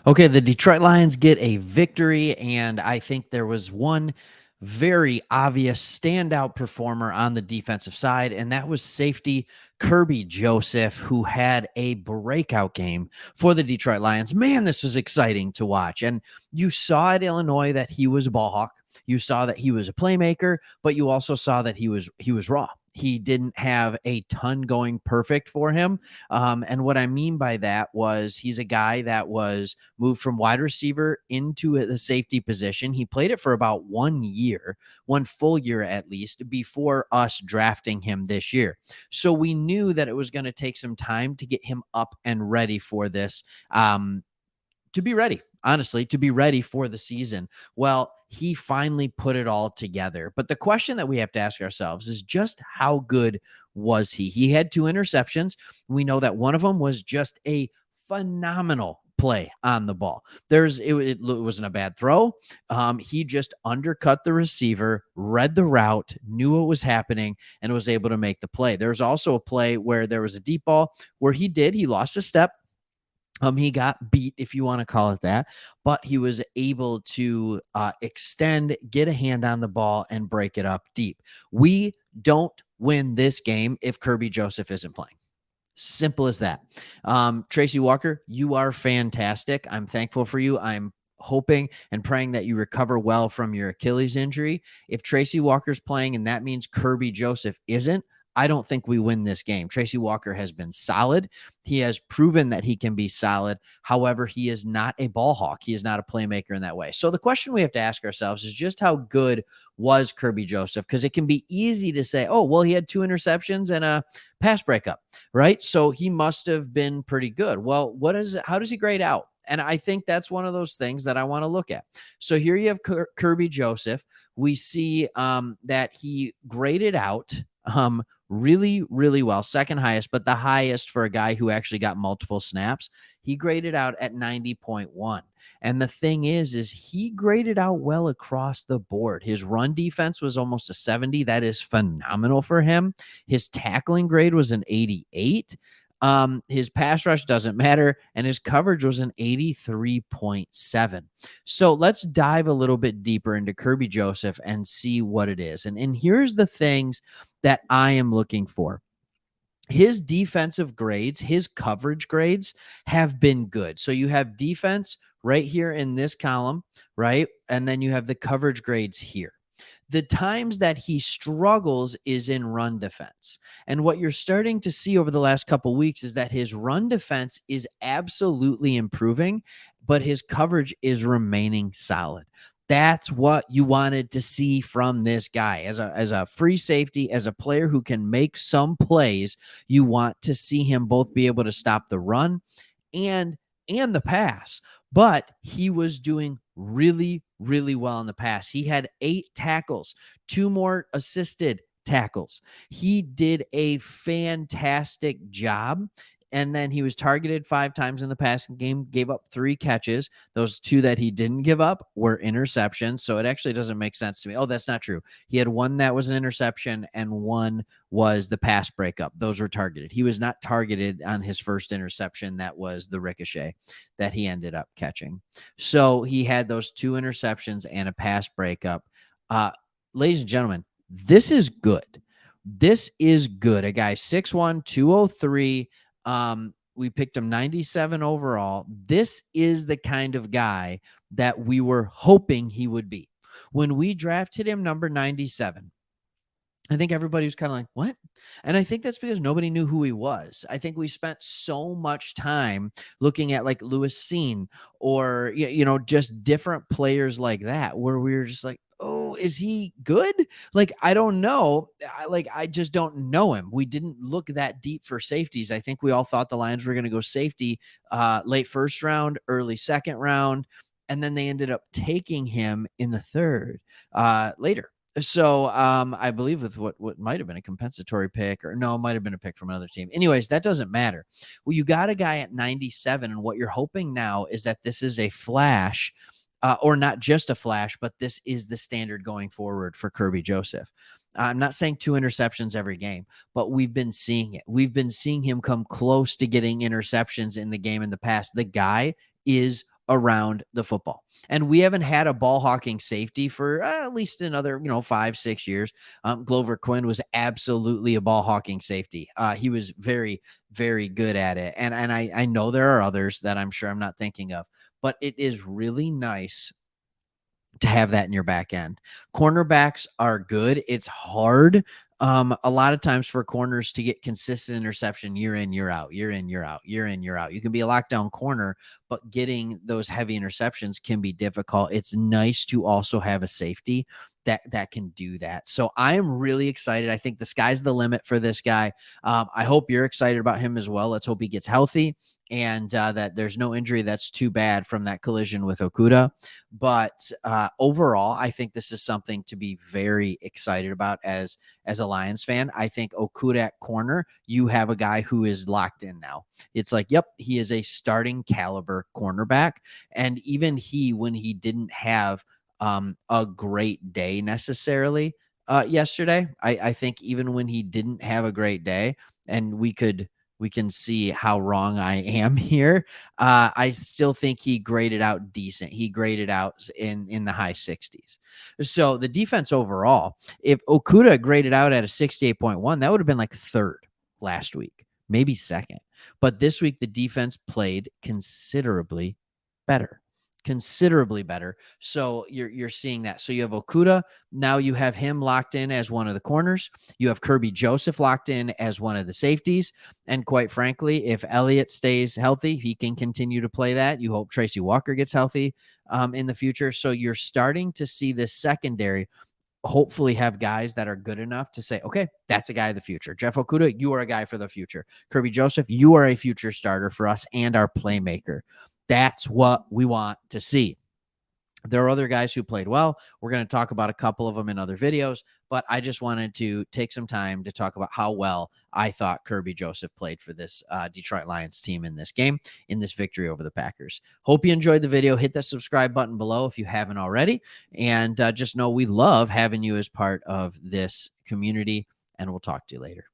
Okay, the Detroit Lions get a victory, and I think there was one very obvious standout performer on the defensive side, and that was safety Kerby Joseph, who had a breakout game for the Detroit Lions. Man, this was exciting to watch. And you saw at Illinois that he was a ball hawk. You saw that he was a playmaker, but you also saw that he was raw. He didn't have a ton going perfect for him. And what I mean by that was he's a guy that was moved from wide receiver into the safety position. He played it for about 1 year, one full year at least, before us drafting him this year. So we knew that it was going to take some time to get him up and ready for this. To be ready, honestly, to be ready for the season. Well, he finally put it all together. But the question that we have to ask ourselves is just how good was he? He had 2 interceptions. We know that one of them was just a phenomenal play on the ball. It wasn't a bad throw. He just undercut the receiver, read the route, knew what was happening, and was able to make the play. There's also a play where there was a deep ball where he lost a step. He got beat, if you want to call it that, but he was able to extend, get a hand on the ball, and break it up deep. We don't win this game if Kerby Joseph isn't playing. Simple as that. Tracy Walker, you are fantastic. I'm thankful for you. I'm hoping and praying that you recover well from your Achilles injury. If Tracy Walker's playing and that means Kerby Joseph isn't, I don't think we win this game. Tracy Walker has been solid. He has proven that he can be solid. However, he is not a ball hawk. He is not a playmaker in that way. So the question we have to ask ourselves is just how good was Kerby Joseph? Because it can be easy to say, oh, well, he had 2 interceptions and a pass breakup, right? So he must have been pretty good. Well, how does he grade out? And I think that's one of those things that I want to look at. So here you have Kerby Joseph. We see that he graded out really, really well. Second highest, but the highest for a guy who actually got multiple snaps. He graded out at 90.1. And the thing is he graded out well across the board. His run defense was almost a 70. That is phenomenal for him. His tackling grade was an 88. His pass rush doesn't matter, and his coverage was an 83.7. So let's dive a little bit deeper into Kerby Joseph and see what it is. And here's the things that I am looking for. His defensive grades, his coverage grades have been good. So you have defense right here in this column, right? And then you have the coverage grades here. The times that he struggles is in run defense. And what you're starting to see over the last couple weeks is that his run defense is absolutely improving, but his coverage is remaining solid. That's what you wanted to see from this guy as a free safety, as a player who can make some plays. You want to see him both be able to stop the run and the pass. But he was doing really, really well in the pass. He had 8 tackles, 2 more assisted tackles. He did a fantastic job. And then he was targeted 5 times in the passing game, gave up 3 catches. Those 2 that he didn't give up were interceptions. So it actually doesn't make sense to me. Oh, that's not true. He had 1 that was an interception and 1 was the pass breakup. Those were targeted. He was not targeted on his first interception. That was the ricochet that he ended up catching. So he had those 2 interceptions and a pass breakup. Ladies and gentlemen, this is good. This is good. A guy 6'1", 203. We picked him 97 overall. This is the kind of guy that we were hoping he would be. When we drafted him number 97, I think everybody was kind of like, what? And I think that's because nobody knew who he was. I think we spent so much time looking at like Lewis Seen or, just different players like that, where we were just like, oh, is he good? Like, I don't know. I just don't know him. We didn't look that deep for safeties. I think we all thought the Lions were going to go safety late first round, early second round. And then they ended up taking him in the third later. So I believe with what might have been a compensatory pick, or no, it might have been a pick from another team. Anyways, that doesn't matter. Well, you got a guy at 97, and what you're hoping now is that this is a flash, or not just a flash, but this is the standard going forward for Kerby Joseph. I'm not saying 2 interceptions every game, but we've been seeing it. We've been seeing him come close to getting interceptions in the game in the past. The guy is around the football. And we haven't had a ball hawking safety for at least another, 5, 6 years. Glover Quinn was absolutely a ball hawking safety. He was very, very good at it. And I know there are others that I'm sure I'm not thinking of, but it is really nice to have that in your back end. Cornerbacks are good. It's hard a lot of times for corners to get consistent interception year in, year out, year in, year out, year in, year out. You can be a lockdown corner, but getting those heavy interceptions can be difficult. It's nice to also have a safety that can do that. So I am really excited. I think the sky's the limit for this guy. I hope you're excited about him as well. Let's hope he gets healthy and that there's no injury that's too bad from that collision with Okuda. But overall, I think this is something to be very excited about as a Lions fan. I think Okuda at corner, you have a guy who is locked in now. It's like, yep, he is a starting caliber cornerback. And even he, when he didn't have a great day necessarily yesterday, I think even when he didn't have a great day, and we can see how wrong I am here. I still think he graded out decent. He graded out in the high 60s. So the defense overall, if Okuda graded out at a 68.1, that would have been like third last week, maybe second. But this week, the defense played considerably better. Considerably better. So you're seeing that. So you have Okuda. Now you have him locked in as one of the corners. You have Kerby Joseph locked in as one of the safeties. And quite frankly, if Elliott stays healthy, he can continue to play that. You hope Tracy Walker gets healthy in the future. So you're starting to see this secondary hopefully have guys that are good enough to say, okay, that's a guy of the future. Jeff Okuda, you are a guy for the future. Kerby Joseph, you are a future starter for us and our playmaker. That's what we want to see. There are other guys who played well. We're going to talk about a couple of them in other videos, but I just wanted to take some time to talk about how well I thought Kerby Joseph played for this Detroit Lions team in this game, in this victory over the Packers. Hope you enjoyed the video. Hit the subscribe button below if you haven't already. And just know we love having you as part of this community, and we'll talk to you later.